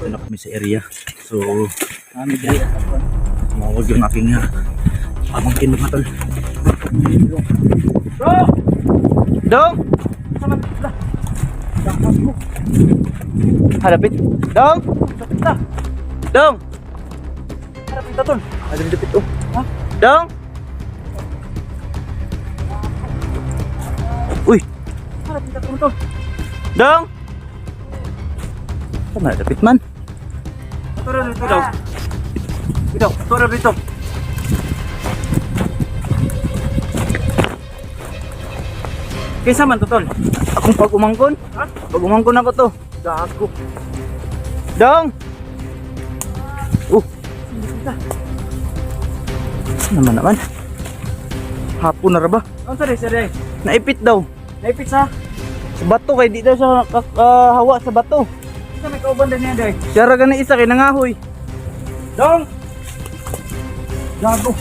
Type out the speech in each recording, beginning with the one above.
Ito na kami sa area. So, mawag yung aking pamangkin mga tol. Dong! Harapit. Dong! Dong! Harapit na tol. Harapit oh. Ha? Dong! Uy! Harapit na tol. Dong! Saan na dapit man? Ito daw. Ito dito. Kaysa man to tol? Akong pag-umangkon? Ha? Pag-umangkon ako to. Gago. Dong! Saan naman? Hapon na ra ba? Ang sari. Naipit daw. Naipit sa? Sa bato kay di daw siya hawa sa bato. Isa may kauban din yan day. Siya ra gani isa kay nangahoy. Dong! Gago.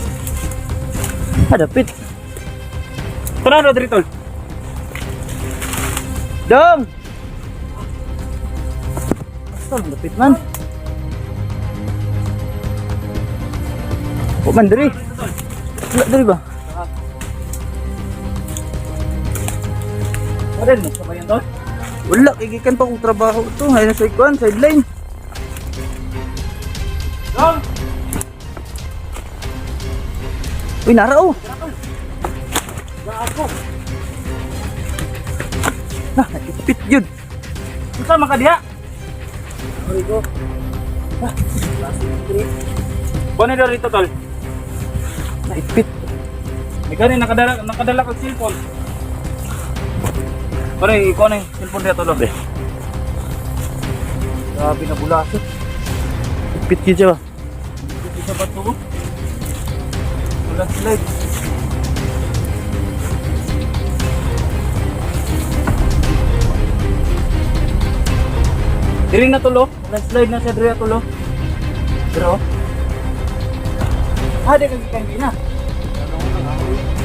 Dapit. Tara na dito tol. Dong! Saan dapit man? O man diri. Wala diri ba? Wala mo sa bayan tol? Wala, kikikan pa kong trabaho ito. Ay nasa ikuan, sideline. Dong! Uy, narao. Gago. Naipit yun. Unsa man ka diha? Sorry ko. Kuno na rito tol. Naipit. May gani nakadala kag cellphone. Pare, ikaw na yung cellphone dito tol. Grabe na bulasot. Naipit yun siya ba? Dito sa bato. Wala slide. Diri na tulo. Wala slide na siya diri tulo. Pero ada kang ikan na.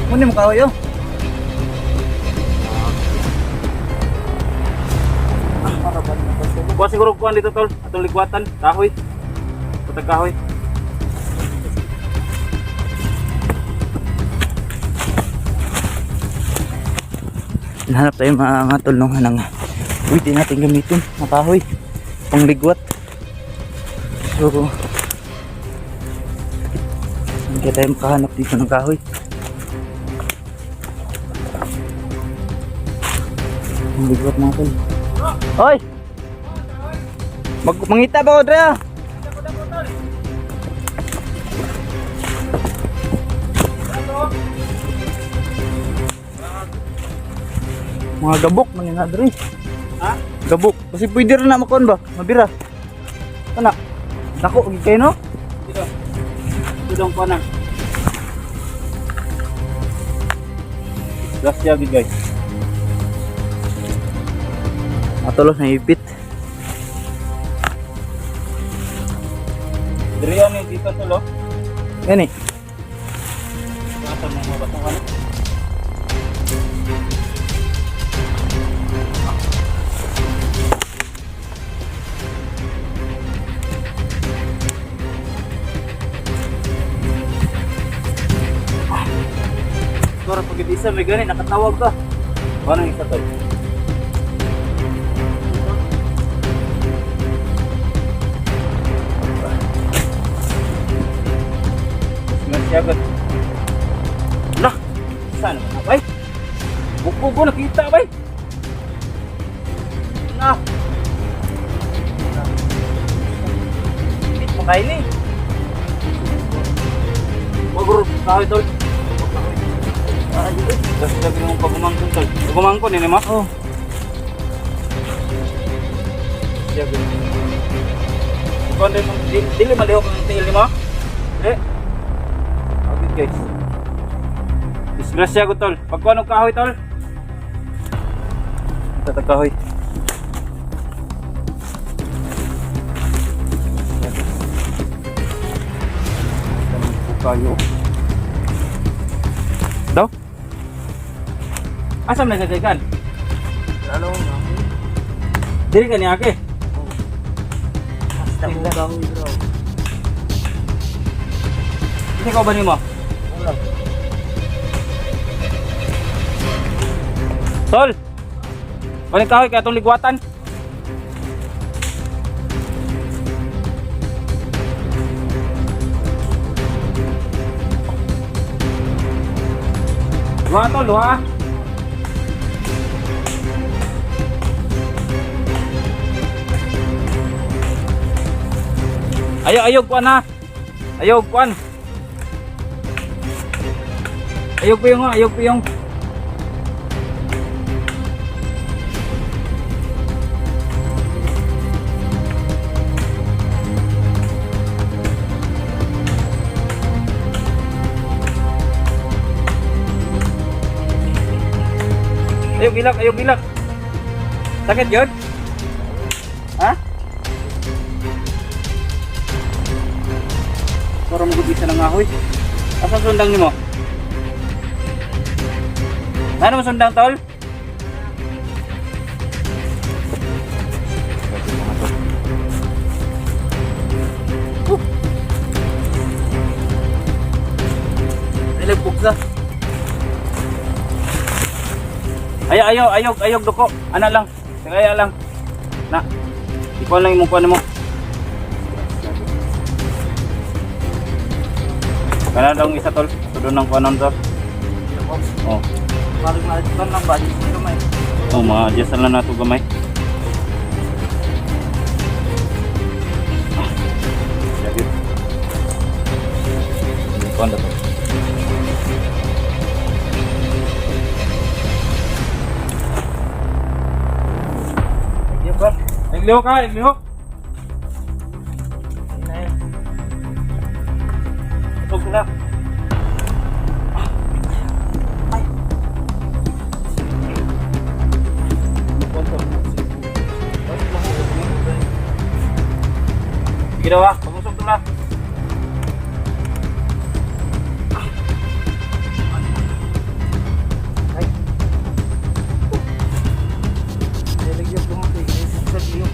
Muna mo kawayo. Kuha siguro kuha dito tol. Atong likwatan. Kahoy. Patag kahoy. Nahanap tayo mga tulungan ng pwede natin gamitin na kahoy. Pangligwat. So, hindi tayo makahanap dito ng kahoy. Pangligwat mga tol. Hoy! Mangita ba ko, Drea? Mga gabok man yun, Adri. Ha? Gabok. Kasi pwede rin na makon ba? Mabira. Ano? Dako, kayo no? Dito. Tudong pa na. Gas yagi guys. Matulos na ipit. Diri yan dito tulo. Yan eh. Ito mga batuhan. Para pag isa may gani nakatawag ka. Paano isa tol? Siyagat. Lah, saan naman bay? Buko nakita bay. Nah. Bit mo kayo ni. Waguro kahoy tol. Kasi sabi mong pagumangkon tol. Pagumangkon ini ma? Oh. Siyagat. Kung dili malihok ng tiil ni ma? Guys. Disgrasya ko tol. Pagkuha ng kahoy tol. Ito kahoy. Kayo. Daw? Asam na sa kan? Ano? Diri ka ni ake. Basta mo kahoy bro. Hindi ko ba ni mo? Wala. Tol! Balik kahoy kaya itong ligwatan. Luha tol, luha. Ayog kuan ha. Ayog kuan. Ayog po yung ha, ayog po yung. Ayog ilak. Sakit yun? Ha? Para magubisa ng ahoy. Asa sundang ni mo? Ano mo sundang tol? Nilagpugsa. Ayog duko. Ana lang. Kaya lang. Na. Ikaw lang imong kuan mo. Kana daw isa tol. Tudon ng kuanon to. Oh. Balik na ito lang ba? Dito gamay. Oh, ma-adjust na nato gamay. Sige. Kuan daw. Igliho ka, igliho. Ito sila. Ginawa, pag-usap ito na. Nilagyan ko mo ito. Isa liyo.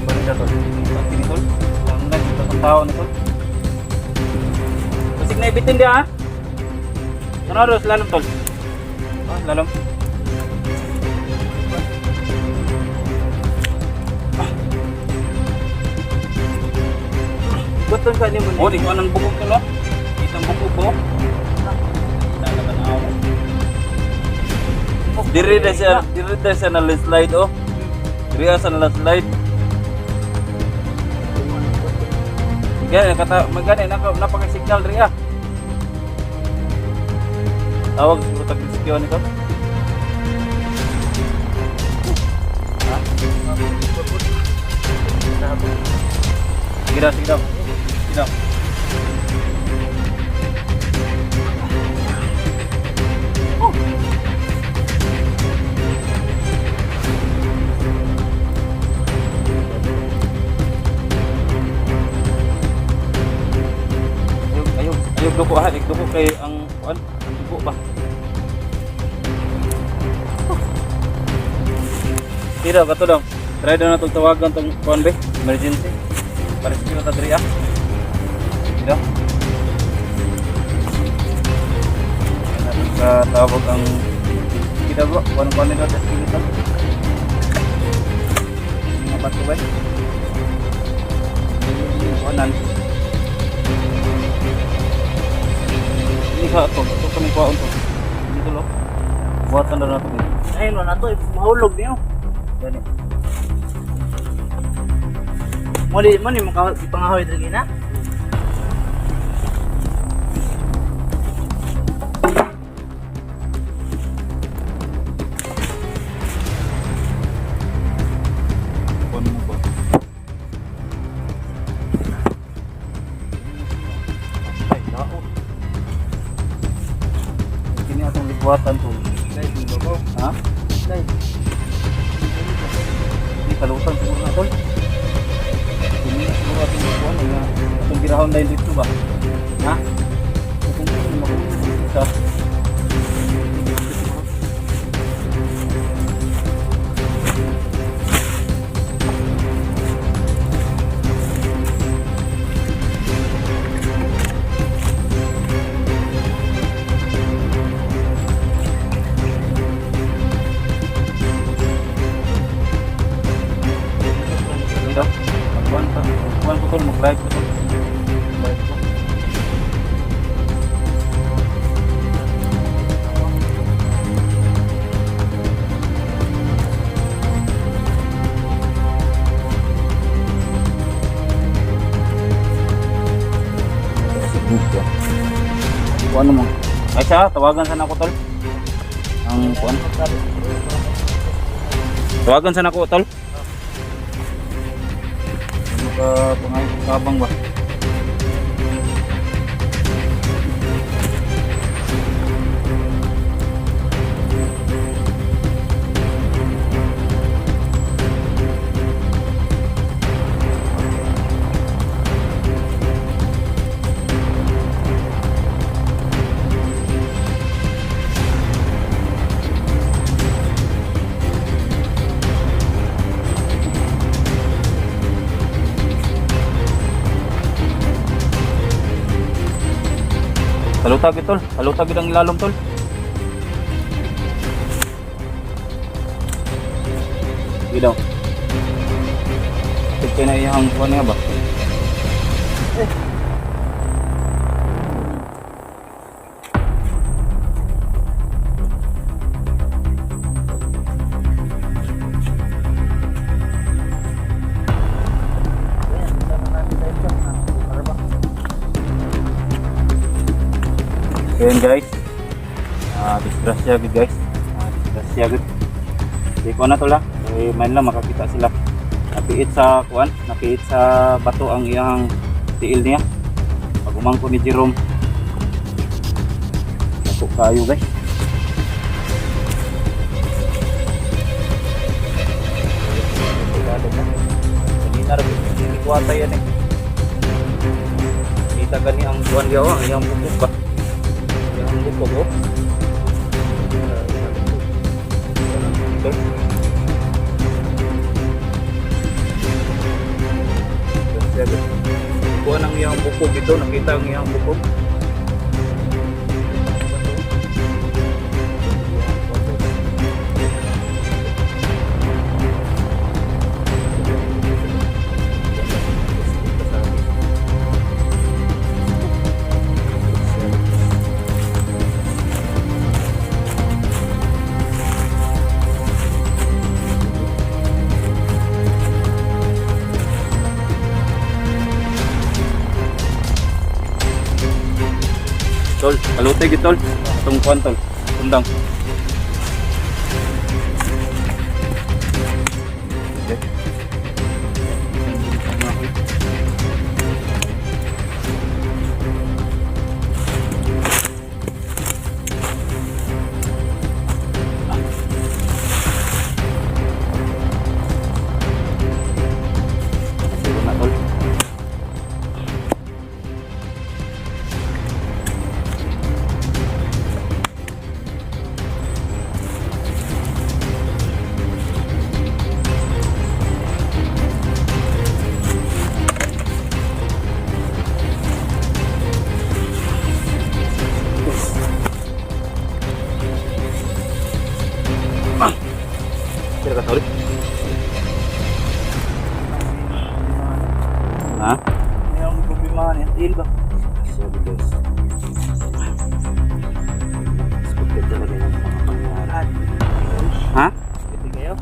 Balik na tol. Pati ni tol. Lang na dito ang tao na tol. Masig na ibitin dia ha. Ano slalom tol? Ah, slalom. Buton ka niyo mo. Oh, di ko anong bukog tol oh. Itang bukog ko. Nakakanaw. Diri na siya na landslide oh. Diri sa landslide. Gani kata magani napaka-signal diri ah. Tawag sa tag rescue nito. Ha? Sige daw. Ayog duko ha, duko kay ang kuan, duko ba? Tira ka to daw. Try daw na itong tawagan itong kuan be, emergency. Para sa kita diri ah. Tira. Natin ka tawag ang kita bro, kuan nito sa kita. Mga bato ba? Kuanan. Ini ito kami kuha ito. Dito lo. Buhatan na natin. Ayun na to. Mahulog niyo. Gani. Muli mo ni ipangahoy lagi na. Kuan mo ko. Ay, dao. Kini atong ligwatan to. Guys, mo ba? Ha? Guys. Di kalutan siguro na tol. Kini siguro ating Ano nga? Itong girahon na dito ba? Ha? Itong makuha. Dito. Magkuhan ko tol, mag-drive ko tol. Drive ko. Kuhan mo. Ay siya, tawagan sana ako tol. Ang kuhan. Tawagan sana ako tol. Pangay kabang ba? Talutag tol, talutag ang ilalom tol. Gidaw. Tikay na iyang kuha niya ba? Ayan guys, disgrasya good guys, disgrasya good. Di ko na to lang, man lang makakita sila. Napiit sa kuan, napiit sa bato ang iyang tiil niya. Pag umangko ni Jerome, ako kayo guys. Kanina rin, hindi kuwata yan eh. Kita gani ang kuan diyaw, ang iyang bubuk ba? Ang bubuk oh. Kuha ng iyang bukog ito, nakita ang iyang bukog. Tol, kalutay gid tol. Itong kuan tol. Tundang. Okay. Siguro na tol. Kira ka tol? Ha? Yung problema niya, deal ba? Sabi guys. Expected talaga yung mga pangyari. Ha? Ito kayo?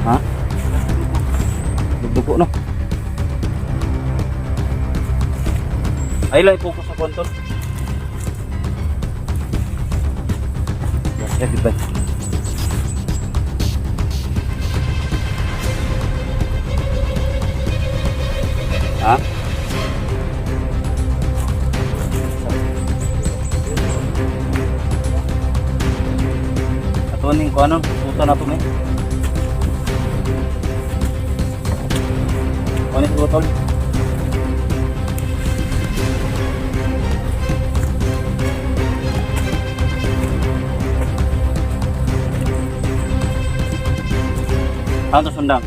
Ha? Dugdugo no? Ay lang focus sa kontol. Ya, goodbye. Ha? Atuan yung kung ano, puta na to, eh. Ano siguro, tol? Ano to sundang?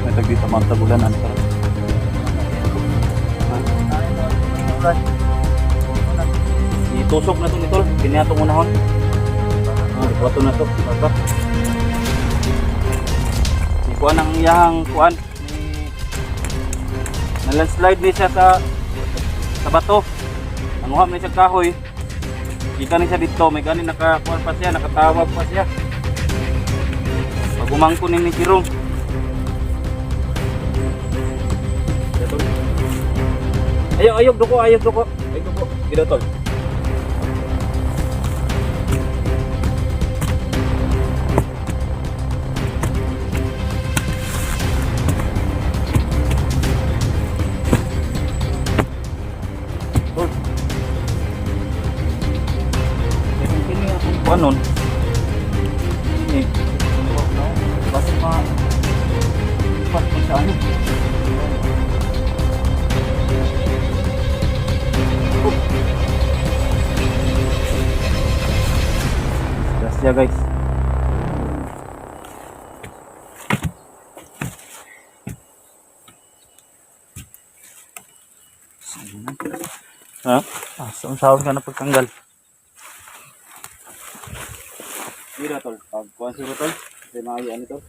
May tag dito mga tabulan, ano to? Itusok na to ni tol, kiniya to muna hon. Iwato na to, baka. Si kuan ang iyang kuan, na-landslide ni siya sa bato. Nanguha ni siya kahoy. Kita ni siya dito, may gani nakakuan pa siya, nakatawag pa siya. Pag umangkon ni Kirong. Ayog duko. Ayog duko. Gila tol. Kuanon ini basta pa saan ya guys. Ha? Sahon ka na pagtanggal. Mira tol, pagkuhan siguro tol, kasi makayaan ito.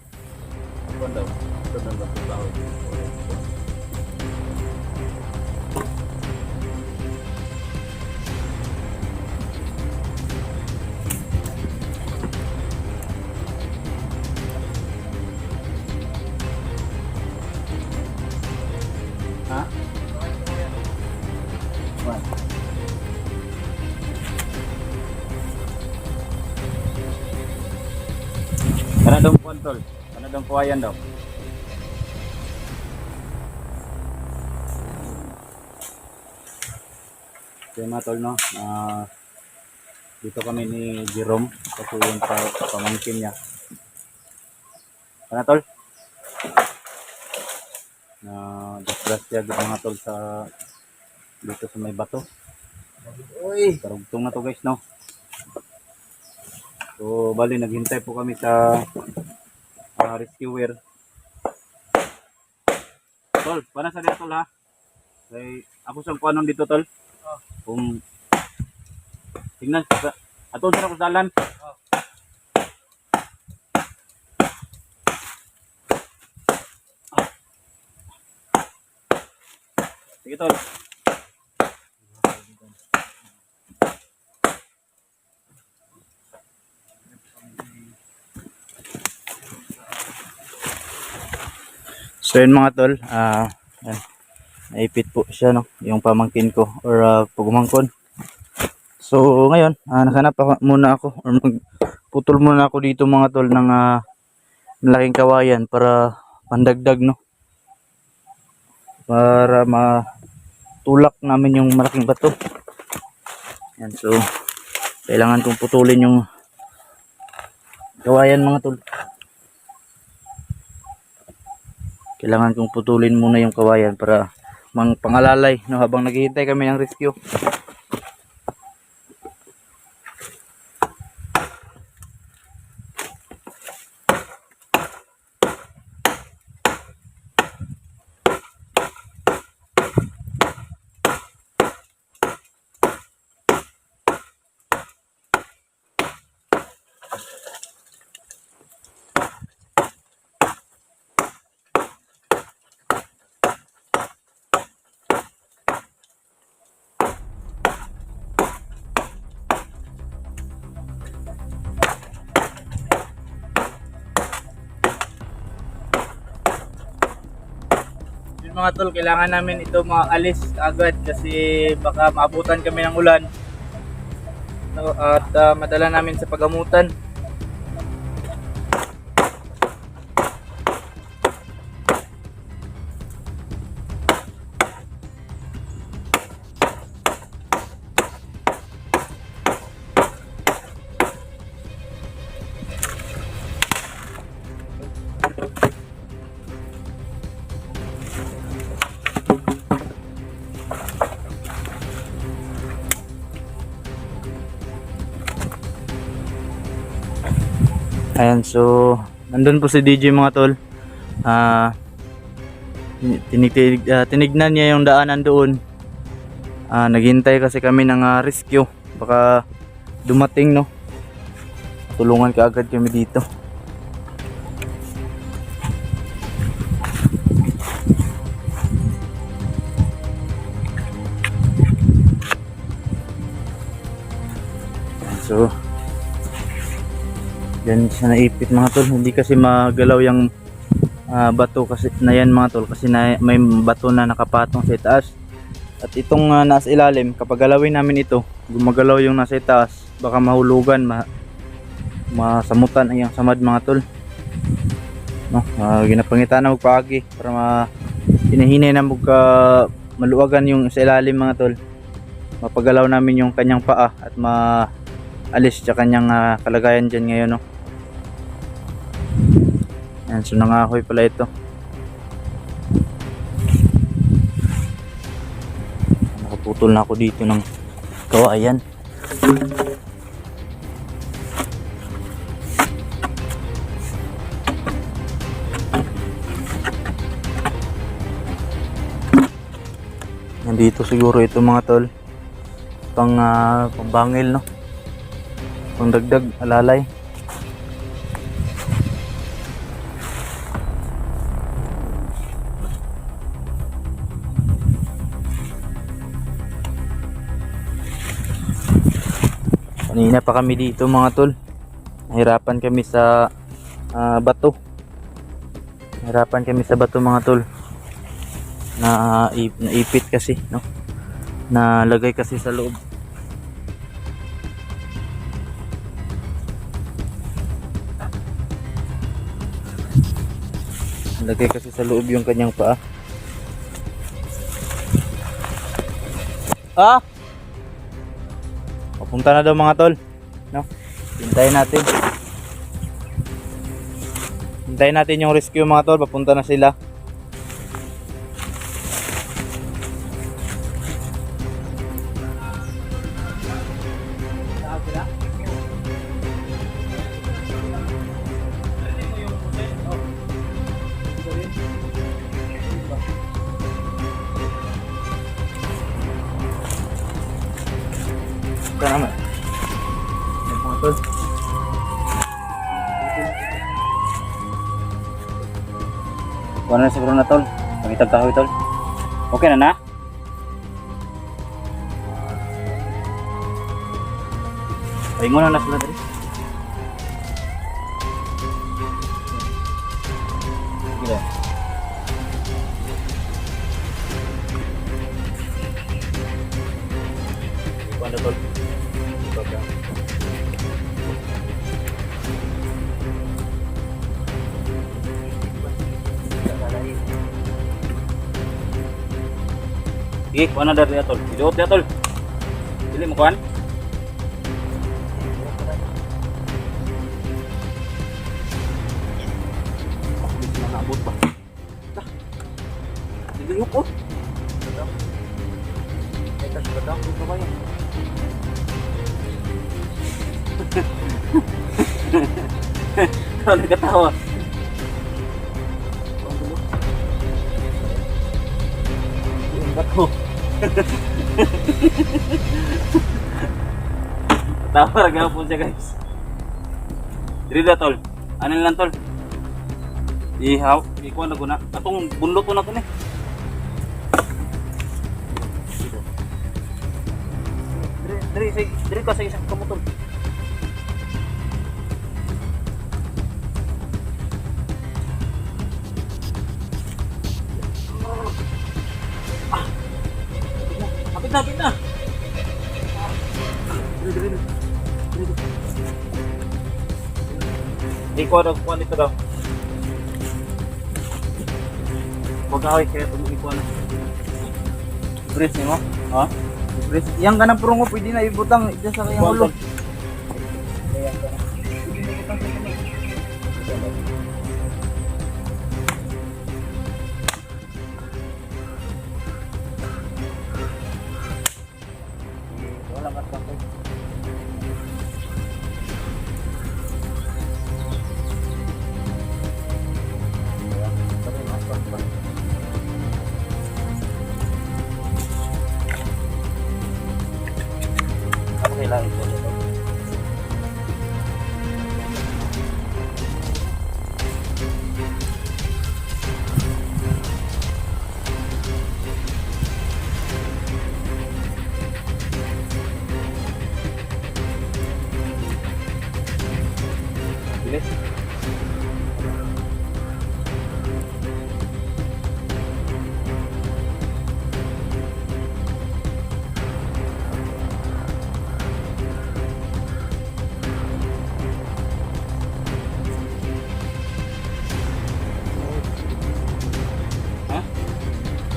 Pagkuhan daw, ito daw ba ito tao. Ha? Kuhan. Kana daw kontol, kana daw kuwayan daw. Kaya mga tol no, dito kami ni Jerome kasi yung pamangkin niya. Kana tol? Disgrasya gud mga tol sa dito sa may bato. Uy, karugtong na to guys no. So, bali, naghintay po kami sa rescuer. Tol, paano sa dito tol ha? Kaya, ako sa kuanon dito tol. Kung tingnan, atol sa ako dalan. Sige tol. So yun mga tol, yan. Naipit po siya no, yung pamangkin ko or pagumangkon. So ngayon, naghanap muna ako or magputol muna ako dito mga tol ng malaking kawayan para pandagdag no. Para matulak namin yung malaking bato. Yan, so kailangan kong putulin yung kawayan mga tol. Kailangan kong putulin muna yung kawayan para pangalalay no, habang naghihintay kami ng rescue. Mga tol, kailangan namin ito maalis agad kasi baka maabutan kami ng ulan at madala namin sa pagamutan. Ayan, so nandun po si DJ mga tol. Tinignan niya yung daanan doon. Naghintay kasi kami ng rescue. Baka dumating, no. Tulungan ka agad kami dito. So yan siya naipit mga tol. Hindi kasi magalaw yung bato kasi na yan mga tol, kasi may bato na nakapatong sa itaas. At itong nasa ilalim, kapag galawin namin ito, gumagalaw yung nasa itaas, baka mahulugan, masamutan ang samad mga tol, no. Ginapangitan na magpaagi para hinahinay na maluwagan yung sa ilalim mga tol. Mapagalaw namin yung kanyang paa at maalis sa kanyang kalagayan dyan ngayon, no. Yan, so nangahoy pala ito. Nakaputol na ako dito ng kawayan. Nandito siguro ito mga tol, pambangil, no, pangdagdag alalay. Kanina pa kami dito mga tol, nahirapan kami sa bato. Nahirapan kami sa bato mga tol. Naipit kasi, no, nalagay kasi sa loob. Nalagay kasi sa loob yung kanyang paa. Papunta na daw mga tol, no. Hintayin natin. Hintayin natin yung rescue mga tol, papunta na sila. Ito naman. Mga tol. Kuha na siguro na tol. Pangitag kahoy tol. Okay na na? Pahingon na sila dali. Sige lang. Kuha na tol. Sige, kuha na dari atol. Iduot di atol. Dili mo kuhan. Nakabot pa. Dili yuk ko. Ito sa kadang ko ba yan? Kau ketawa. Bato. Tawa gapon siya guys. Diri da tol. Anin lang tol. Ihaw, ikuha na ko na. Atong bunlot ko na ko ni. Diri ka sa isang kamutol. Kapit na. Ikuha na, kuha nito daw. Huwag ahoy, kaya ikuha na. Ibris niyo mo? Ha? Ibris. Yang ganang purungo, pwede na ibutang dyan sa kanyang ulo.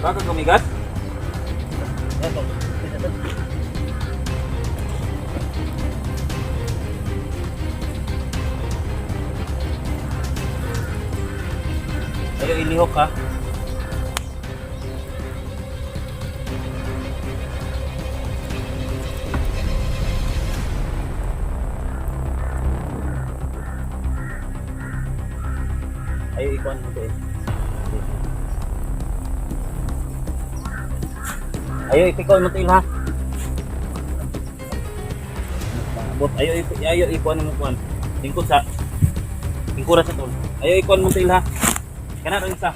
Bakit kumigat? Ayaw ilihok ha. Ayaw ikuan mo to eh. Ayaw ipikaw mo to il ha. Abot, ayaw ikuan mo kuan. Lingkod sa lingkuran sa tol. Ayaw ikuan mo to il ha. Kana rin isa.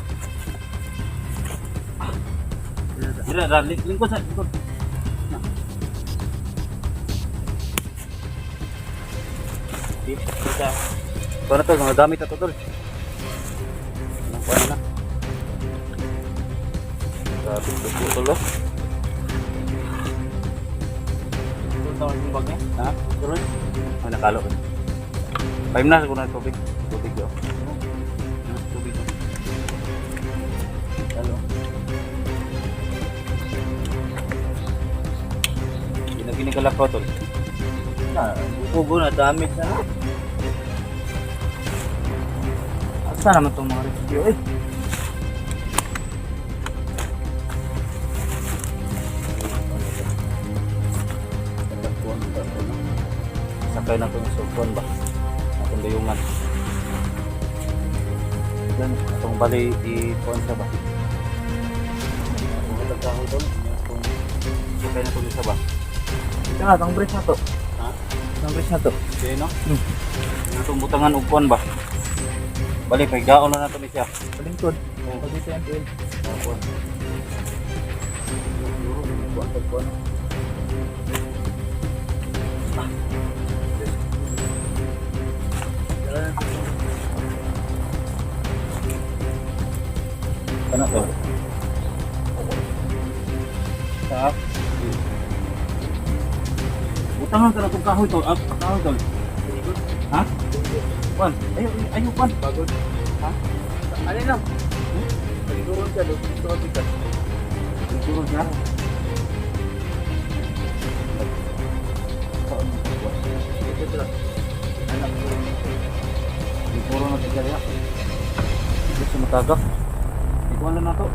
Dira, lingkod sa lingkod. Isa. Para to, mga gamit na to tol. Anong kuha na? Grabe ito tol oh. Ito tawag yung bag niya? Ha? Tuloy? Ay nakalo ko. 5 na siguro na tubig. Tubig yun. Tubig yun. Halo. Ginigalak ko tol. Buko na dami sana. Asa naman itong mga rescue eh. Sakay na ito yung sulpon ba? Atong dayungan. Yan, itong bali i-puan sa ba? Itong lagkahoy doon. Sakay na ito yung isa ba? Ito nga, itong bridge na to. Ha? Itong bridge na to. Okay no? Itong butangan upuan ba? Bali, pagdaon na natin siya. Palingkod. Pag dito yan, tuwil. Upuan. Upuan. Ano to? Saan? Butangan ka na itong kahoy to. Kahoy to. Ha? Pan? Ayaw pan. Pagod. Ha? Ano lang? Palingkuran ka, doon. Ito ka. Siguro siya? Ito lang. Anak ko. Siguro na ito kaya. Gusto matagap. Ikuha na to.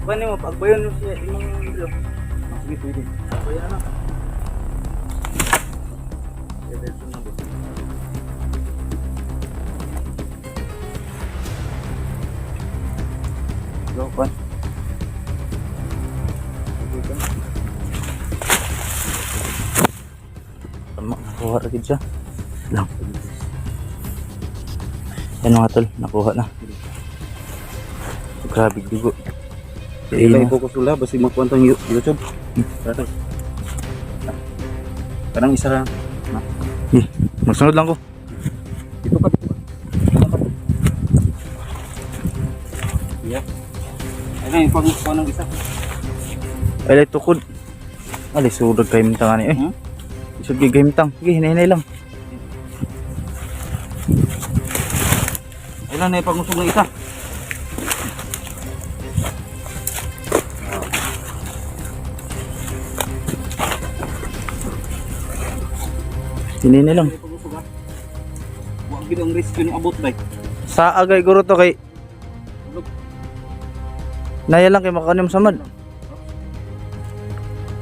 Paano mo? Pagbayon mo siya. Yung bilo. Sige, pwede. Pagbayon na. Go, pan. Tama, nakuha rin siya. Lang. Yan mga tol, nakuha na. Grabe dugo. Ilay ko ko sula, basi magkuwantang YouTube. Tara. Kanang isa lang. Magsunod lang ko. Dito ka. Yeah. Ay, pag-kuha ng isa. Ay, tukod. Ali, surag kayo mintang ani. Hmm? Isod kayo mintang. Sige, hinay-hinay lang. Ilan na ipag-usog ng isa? Hinay-hinay lang. Huwag gid ang rescue ni abot bay. Sa agay guro to kay Naya lang kay makanim samad.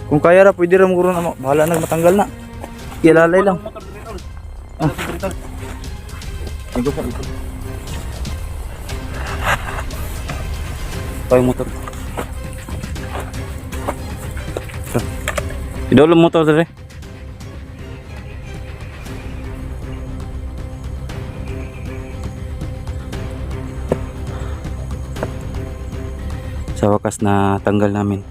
Kung kaya ra pwede ra mo guro na bahala na matanggal na. Ilalay lang. Nego pa ito. Payo motor. Idolo motor dere. Sa wakas na tanggal namin.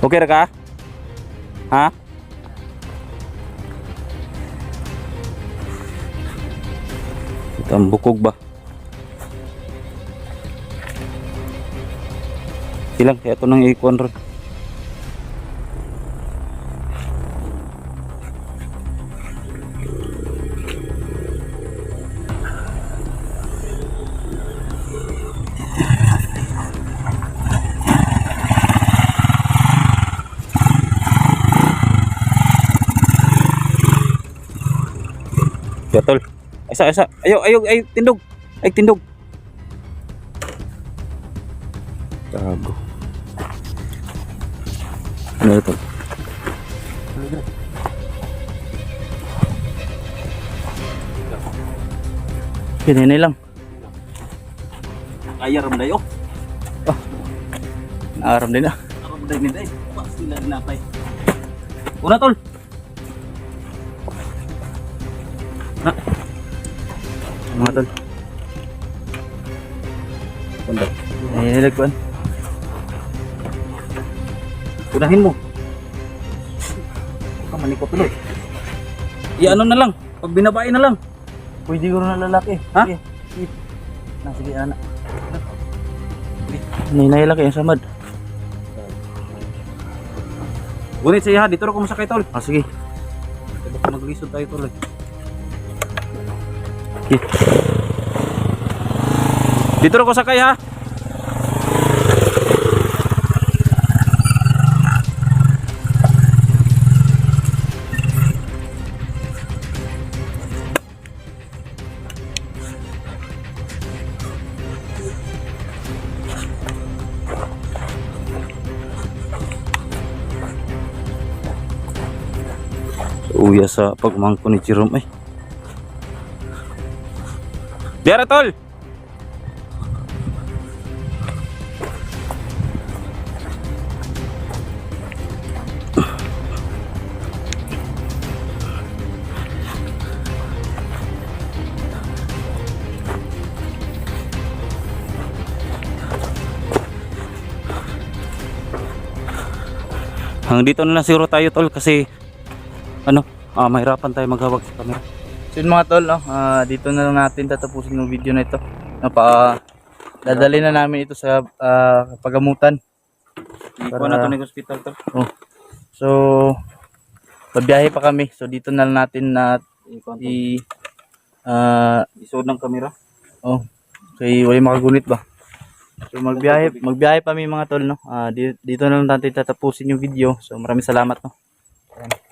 Okay ra ka? Ha? Ito ang bukog ba? Sige lang, kaya ito nang ikuan ron. Kaya tol. Isa. Ayo, tindog. Ay, tindog. Gago. Ano ito? Hinay lang. Kaya ram dayo. Naaram din na. Ram dayo ni day. Pas sila napay. Una tol. Mga tol. Tanda. Nilagpuan. Unahin mo. Huwag ka manikot tuloy. Ano na lang. Pag binabae na lang. Pwede ko na lalaki. Ha? Sige. Sige, anak. Hinay lang yung samad. Gunit sa iya. Dito rin ko masakay tol. Sige. Baka maglisod tayo tuloy. Okay. Dito rin ko sakay ha. Uya sa pagmangko ni Jerome ay. Diara tol. Hanggang dito na lang siguro tayo tol kasi mahirapan tayo maghawak sa camera. So yun mga tol, no? Dito na lang natin tatapusin yung video na ito. Dadali na namin ito sa pagamutan. Ikuha na ito ng hospital tol. Oh. So, pabiyahe pa kami. So dito na lang natin na Isuod ng camera. kay wala makagunit ba. So magbiyahe pa kami mga tol, no? Dito na lang natin tatapusin yung video. So maraming salamat, no? Ayan.